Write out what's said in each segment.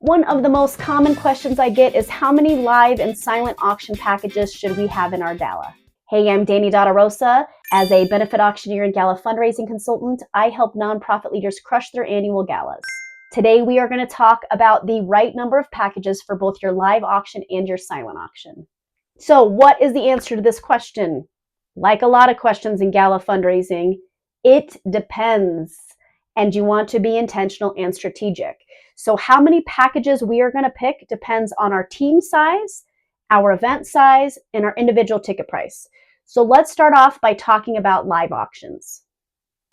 One of the most common questions I get is how many live and silent auction packages should we have in our gala? Hey, I'm Dani Rosa. As a benefit auctioneer and gala fundraising consultant, I help nonprofit leaders crush their annual galas. Today, we are going to talk about the right number of packages for both your live auction and your silent auction. So what is the answer to this question? Like a lot of questions in gala fundraising, it depends. And you want to be intentional and strategic. So how many packages we are going to pick depends on our team size, our event size, and our individual ticket price. So let's start off by talking about live auctions.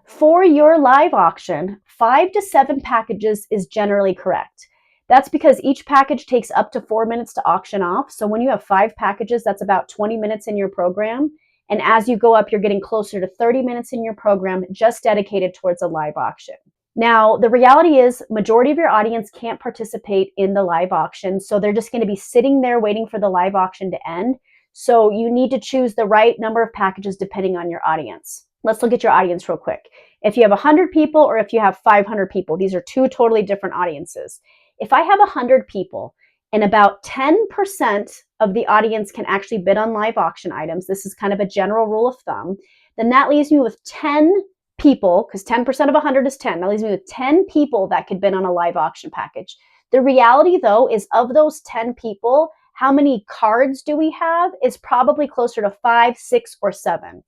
For your live auction, 5 to 7 packages is generally correct. That's because each package takes up to 4 minutes to auction off. So when you have 5 packages, that's about 20 minutes in your program. And as you go up, you're getting closer to 30 minutes in your program just dedicated towards a live auction. Now, the reality is majority of your audience can't participate in the live auction, so they're just going to be sitting there waiting for the live auction to end. So you need to choose the right number of packages depending on your audience. Let's look at your audience real quick. If you have 100 people or if you have 500 people, these are two totally different audiences. If I have 100 people and about 10% of the audience can actually bid on live auction items, this is kind of a general rule of thumb, then that leaves me with 10 people, because 10% of 100 is 10. That leaves me with 10 people that could bid on a live auction package. The reality, though, is of those 10 people, how many cards do we have? It's probably closer to 5, 6, or 7.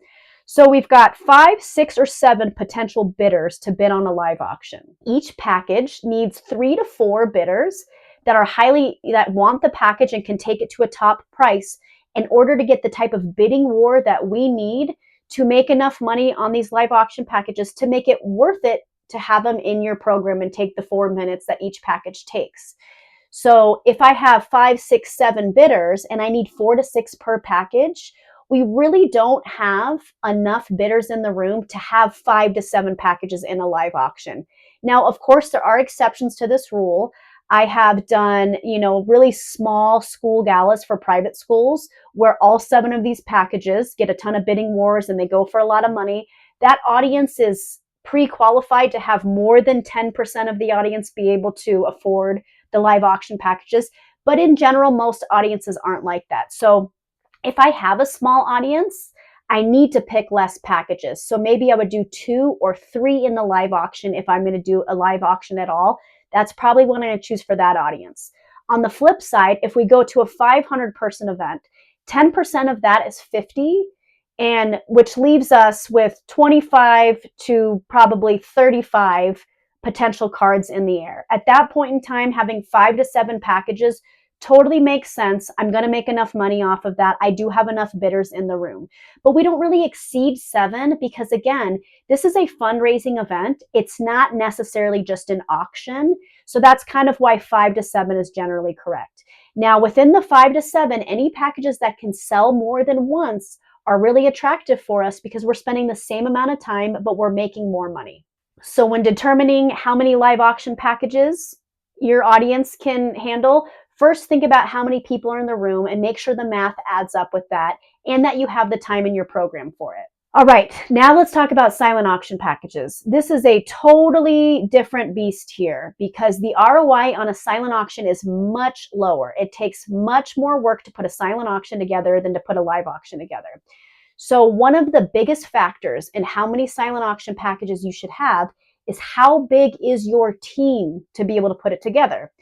So we've got 5, 6, or 7 potential bidders to bid on a live auction. Each package needs 3 to 4 bidders that want the package and can take it to a top price in order to get the type of bidding war that we need to make enough money on these live auction packages to make it worth it to have them in your program and take the 4 minutes that each package takes. So if I have 5, 6, 7 bidders and I need 4 to 6 per package, we really don't have enough bidders in the room to have 5 to 7 packages in a live auction. Now, of course, there are exceptions to this rule. I have done, really small school galas for private schools where all 7 of these packages get a ton of bidding wars and they go for a lot of money. That audience is pre-qualified to have more than 10% of the audience be able to afford the live auction packages. But in general, most audiences aren't like that. So if I have a small audience, I need to pick less packages. So maybe I would do 2 or 3 in the live auction if I'm going to do a live auction at all. That's probably what I'm going to choose for that audience. On the flip side, if we go to a 500-person event, 10% of that is 50, and which leaves us with 25 to probably 35 potential cards in the air. At that point in time, having 5 to 7 packages totally makes sense. I'm going to make enough money off of that. I do have enough bidders in the room. But we don't really exceed 7 because, again, this is a fundraising event. It's not necessarily just an auction. So that's kind of why 5 to 7 is generally correct. Now, within the 5 to 7, any packages that can sell more than once are really attractive for us because we're spending the same amount of time, but we're making more money. So when determining how many live auction packages your audience can handle, first, think about how many people are in the room and make sure the math adds up with that and that you have the time in your program for it. All right, now let's talk about silent auction packages. This is a totally different beast here because the ROI on a silent auction is much lower. It takes much more work to put a silent auction together than to put a live auction together. So one of the biggest factors in how many silent auction packages you should have is how big is your team to be able to put it together.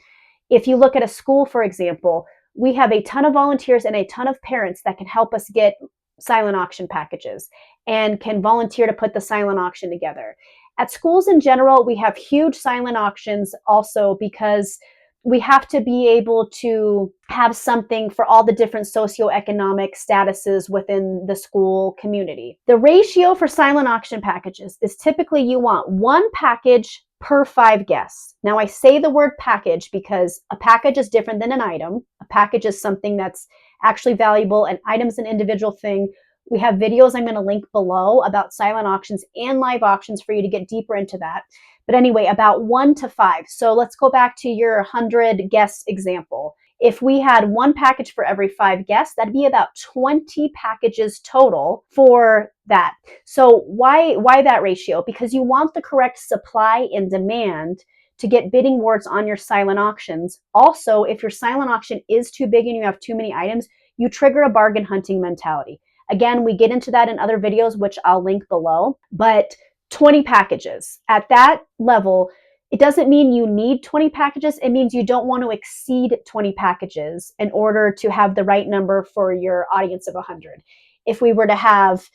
If you look at a school, for example, we have a ton of volunteers and a ton of parents that can help us get silent auction packages and can volunteer to put the silent auction together. At schools in general, we have huge silent auctions also because we have to be able to have something for all the different socioeconomic statuses within the school community. The ratio for silent auction packages is typically you want 1 package per 5 guests. Now I say the word package because a package is different than an item. A package is something that's actually valuable. An item is an individual thing. We have videos I'm going to link below about silent auctions and live auctions for you to get deeper into that. But anyway, about 1 to 5. So let's go back to your 100 guest example. If we had 1 package for every 5 guests, that'd be about 20 packages total for that. So why that ratio? Because you want the correct supply and demand to get bidding wars on your silent auctions. Also, if your silent auction is too big and you have too many items, you trigger a bargain hunting mentality. Again, we get into that in other videos, which I'll link below, but 20 packages. At that level, it doesn't mean you need 20 packages. It means you don't want to exceed 20 packages in order to have the right number for your audience of 100. If we were to have,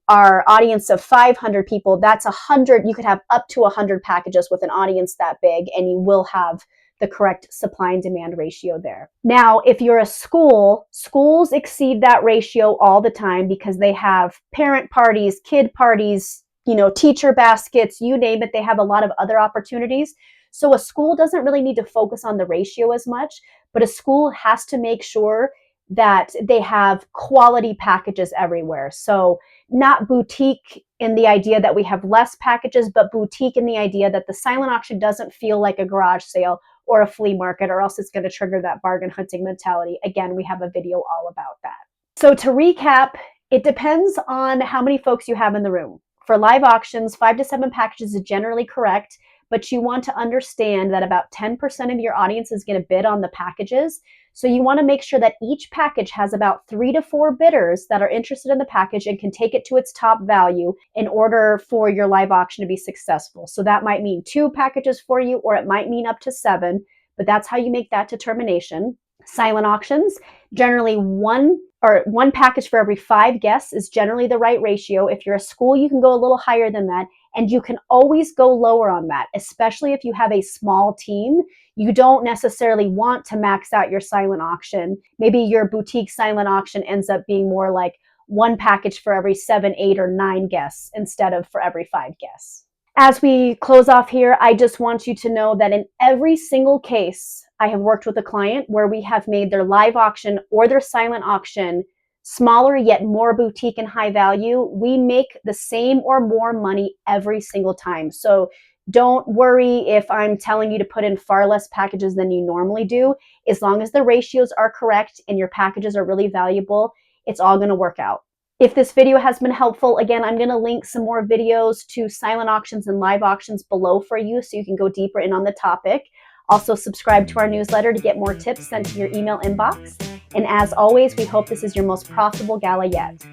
our audience of 500 people, that's 100. You could have up to 100 packages with an audience that big, and you will have the correct supply and demand ratio there. Now, if you're a school, schools exceed that ratio all the time because they have parent parties, kid parties, teacher baskets, you name it. They have a lot of other opportunities. So a school doesn't really need to focus on the ratio as much, but a school has to make sure that they have quality packages everywhere. So not boutique in the idea that we have less packages, but boutique in the idea that the silent auction doesn't feel like a garage sale or a flea market, or else it's going to trigger that bargain hunting mentality. Again, we have a video all about that. So to recap, it depends on how many folks you have in the room. For live auctions, 5 to 7 packages is generally correct, but you want to understand that about 10% of your audience is going to bid on the packages. So you want to make sure that each package has about 3 to 4 bidders that are interested in the package and can take it to its top value in order for your live auction to be successful. So that might mean 2 packages for you, or it might mean up to 7, but that's how you make that determination. Silent auctions, generally one package for every 5 guests is generally the right ratio. If you're a school, you can go a little higher than that, and you can always go lower on that, especially if you have a small team. You don't necessarily want to max out your silent auction. Maybe your boutique silent auction ends up being more like 1 package for every 7, 8, or 9 guests instead of for every 5 guests. As we close off here, I just want you to know that in every single case, I have worked with a client where we have made their live auction or their silent auction smaller yet more boutique and high value. We make the same or more money every single time. So don't worry if I'm telling you to put in far less packages than you normally do. As long as the ratios are correct and your packages are really valuable, it's all going to work out. If this video has been helpful, again, I'm going to link some more videos to silent auctions and live auctions below for you so you can go deeper in on the topic. Also, subscribe to our newsletter to get more tips sent to your email inbox. And as always, we hope this is your most profitable gala yet.